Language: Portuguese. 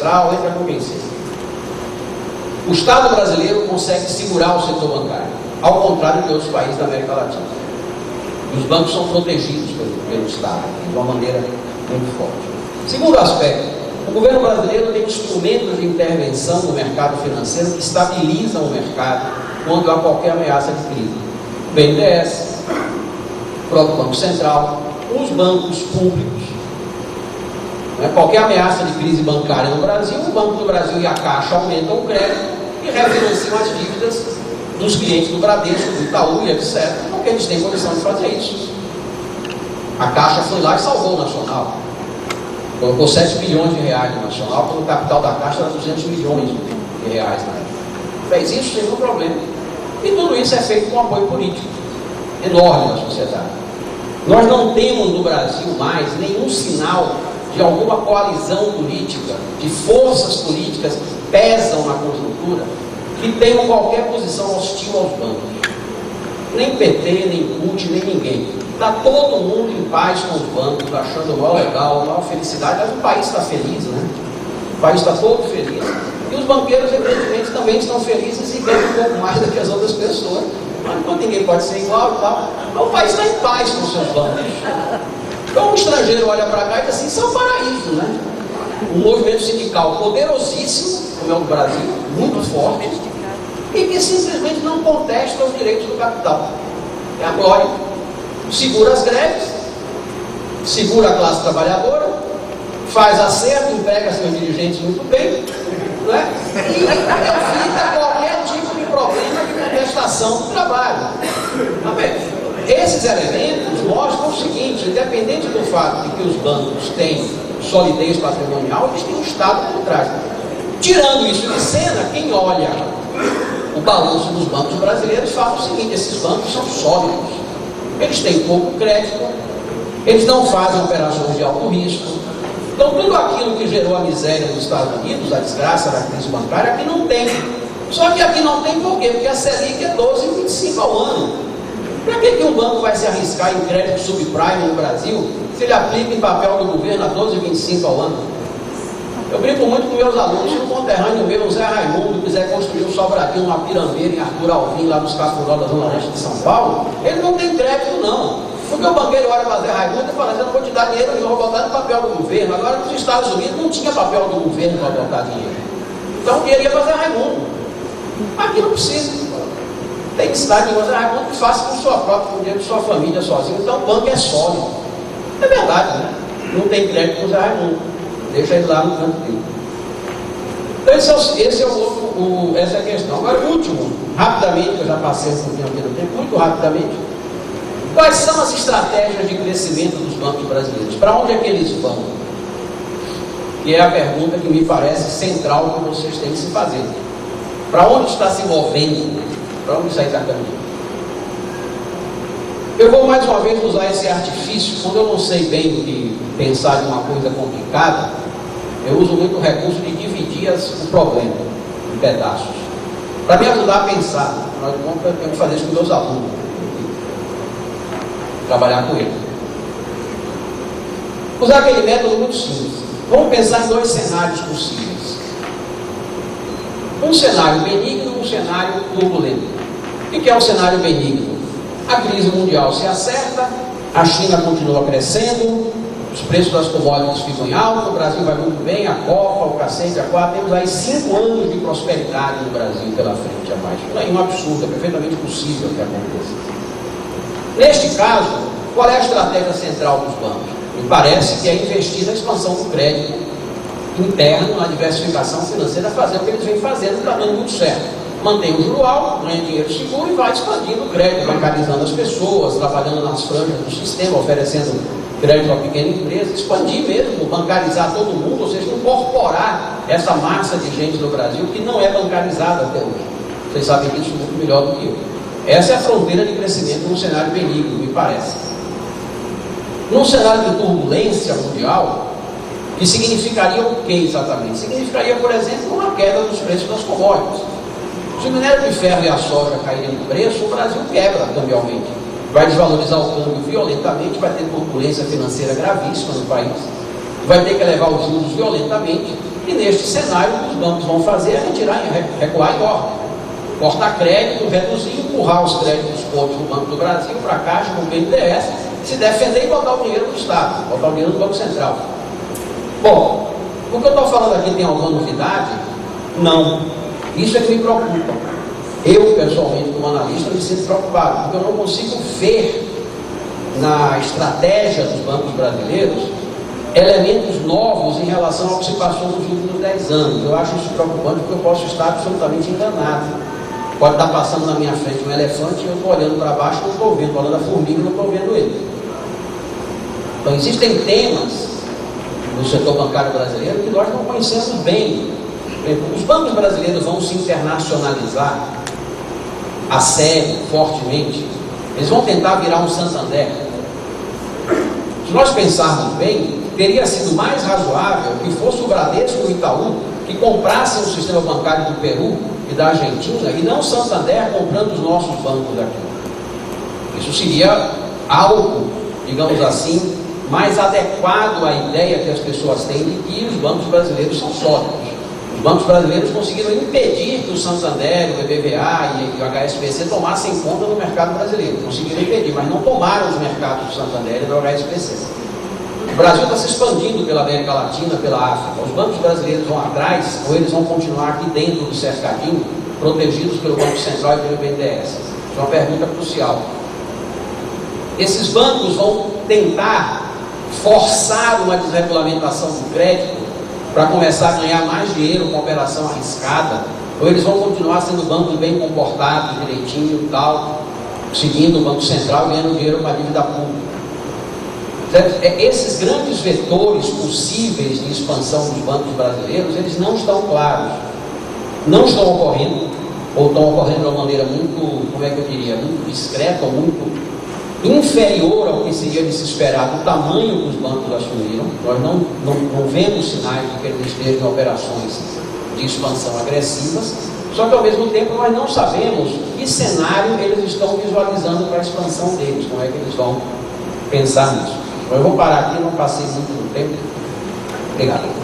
Central, entra com quem seja. O Estado brasileiro consegue segurar o setor bancário, ao contrário de outros países da América Latina. Os bancos são protegidos pelo Estado, de uma maneira muito forte. Segundo aspecto, o governo brasileiro tem instrumentos de intervenção no mercado financeiro que estabilizam o mercado quando há qualquer ameaça de crise. O BNDES, o próprio Banco Central, os bancos públicos. Qualquer ameaça de crise bancária no Brasil, o Banco do Brasil e a Caixa aumentam o crédito e refinanciam as dívidas dos clientes do Bradesco, do Itaú e etc., porque eles têm condição de fazer isso. A Caixa foi lá e salvou o Nacional. Colocou 7 bilhões de reais no Nacional, quando o capital da Caixa era 200 milhões de reais na época. Fez isso sem nenhum problema. E tudo isso é feito com apoio político enorme da sociedade. Nós não temos no Brasil mais nenhum sinal de alguma coalizão política, de forças políticas que pesam na conjuntura, que tenham qualquer posição hostil aos bancos. Nem PT, nem CUT, nem ninguém. Está todo mundo em paz com os bancos, achando mal legal, mal felicidade, mas o país está feliz, né? O país está todo feliz. E os banqueiros, evidentemente, também estão felizes e ganham um pouco mais do que as outras pessoas. Mas enquanto ninguém pode ser igual e tal, mas o país está em paz com os seus bancos. Então o estrangeiro olha para cá e diz assim, isso é um paraíso, né? Um movimento sindical poderosíssimo, como é o do Brasil, muito forte, e que simplesmente não contesta os direitos do capital. É a glória. Segura as greves, segura a classe trabalhadora, faz acerto, emprega seus dirigentes muito bem, né? E evita qualquer tipo de problema de contestação do trabalho. Esses elementos mostram o seguinte, independente do fato de que os bancos têm solidez patrimonial, eles têm um Estado por trás. Tirando isso de cena, quem olha o balanço dos bancos brasileiros fala o seguinte, esses bancos são sólidos, eles têm pouco crédito, eles não fazem operações de alto risco. Então tudo aquilo que gerou a miséria nos Estados Unidos, a desgraça da crise bancária, aqui não tem. Só que aqui não tem por quê? Porque a Selic é 12,25 ao ano. Para que um banco vai se arriscar em crédito subprime no Brasil se ele aplica em papel do governo a 12,25 ao ano? Eu brinco muito com meus alunos, se um conterrâneo meu, o Zé Raimundo, quiser construir um sobradinho, uma pirambeira em Arthur Alvim, lá nos Cascuró da Zona Leste de São Paulo, ele não tem crédito não. Porque o banqueiro olha para Zé Raimundo e fala, eu não vou te dar dinheiro, eu vou botar no papel do governo. Agora nos Estados Unidos não tinha papel do governo para botar dinheiro. Então o dinheiro ia para Zé Raimundo. Aqui não precisa. Tem que se dar dinheiro para Zé Raimundo que faça com sua própria, com o dinheiro de sua família sozinho. Então o banco é sólido. É verdade, né? Não tem crédito com o Zé Raimundo. Deixa ele lá no canto dele. Então essa é a questão. Agora o último, rapidamente, eu já passei um pouquinho aqui no tempo, muito rapidamente. Quais são as estratégias de crescimento dos bancos brasileiros? Para onde é que eles vão? E é a pergunta que me parece central que vocês têm que se fazer. Para onde está se movendo? Para onde está caminhando? Eu vou mais uma vez usar esse artifício, quando eu não sei bem o que pensar de uma coisa complicada, eu uso muito o recurso de dividir o problema em pedaços. Para me ajudar a pensar, eu tenho que fazer isso com meus alunos, trabalhar com eles. Usar aquele método muito simples. Vamos pensar em dois cenários possíveis. Um cenário benigno e um cenário turbulento. O que é o cenário benigno? A crise mundial se acerta, a China continua crescendo, os preços das commodities ficam em alta, o Brasil vai muito bem, a Copa, o cacete, a quatro, temos aí 5 anos de prosperidade no Brasil pela frente a mais. Não é um absurdo, é perfeitamente possível que aconteça. Neste caso, qual é a estratégia central dos bancos? Me parece que é investir na expansão do crédito interno, na diversificação financeira, fazer o que eles vêm fazendo, está dando muito certo. Mantém o juro alto, ganha dinheiro seguro e vai expandindo o crédito, bancarizando as pessoas, trabalhando nas franjas do sistema, oferecendo crédito a pequena empresa, expandir mesmo, bancarizar todo mundo, ou seja, incorporar essa massa de gente no Brasil que não é bancarizada até hoje. Vocês sabem disso muito melhor do que eu. Essa é a fronteira de crescimento num cenário benigno, me parece. Num cenário de turbulência mundial, que significaria o que exatamente? Significaria, por exemplo, uma queda dos preços das commodities. Se o minério de ferro e a soja caírem no preço, o Brasil quebra cambialmente. Vai desvalorizar o câmbio violentamente, vai ter turbulência financeira gravíssima no país, vai ter que elevar os juros violentamente, E neste cenário, o que os bancos vão fazer é recuar em ordem, cortar crédito, reduzir, empurrar os créditos todos do Banco do Brasil para a Caixa, para o BNDES, se defender e botar o dinheiro no Estado, botar o dinheiro no Banco Central. Bom, o que eu estou falando aqui tem alguma novidade? Não. Isso é que me preocupa. Eu, pessoalmente, como analista, me sinto preocupado, porque eu não consigo ver na estratégia dos bancos brasileiros elementos novos em relação ao que se passou nos últimos 10 anos. Eu acho isso preocupante, porque eu posso estar absolutamente enganado. Pode estar passando na minha frente um elefante e eu estou olhando para baixo e não estou vendo, estou olhando a formiga e não estou vendo ele. Então existem temas no setor bancário brasileiro que nós não conhecemos bem. Os bancos brasileiros vão se internacionalizar a sério, fortemente. Eles vão tentar virar um Santander. Se nós pensarmos bem, teria sido mais razoável que fosse o Bradesco e o Itaú que comprassem o sistema bancário do Peru e da Argentina, e não o Santander comprando os nossos bancos aqui. Isso seria algo, digamos assim, mais adequado à ideia que as pessoas têm de que os bancos brasileiros são sólidos. Os bancos brasileiros conseguiram impedir que o Santander, o BBVA e o HSBC tomassem conta do mercado brasileiro. Conseguiram impedir, mas não tomaram os mercados do Santander e do HSBC. O Brasil está se expandindo pela América Latina, pela África. Os bancos brasileiros vão atrás ou eles vão continuar aqui dentro do cercadinho, protegidos pelo Banco Central e pelo BNDES? Isso é uma pergunta crucial. Esses bancos vão tentar forçar uma desregulamentação do crédito para começar a ganhar mais dinheiro com operação arriscada, ou eles vão continuar sendo bancos bem comportados, direitinho e tal, seguindo o Banco Central, ganhando dinheiro com a dívida pública. Esses grandes vetores possíveis de expansão dos bancos brasileiros, eles não estão claros, não estão ocorrendo, ou estão ocorrendo de uma maneira muito, como é que eu diria, muito discreta, ou muito inferior ao que seria de se esperar do tamanho que os bancos assumiram. Nós não vemos sinais de que eles estejam em operações de expansão agressivas, só que ao mesmo tempo nós não sabemos que cenário eles estão visualizando para a expansão deles, como é que eles vão pensar nisso. Eu vou parar aqui, não passei muito tempo. Obrigado.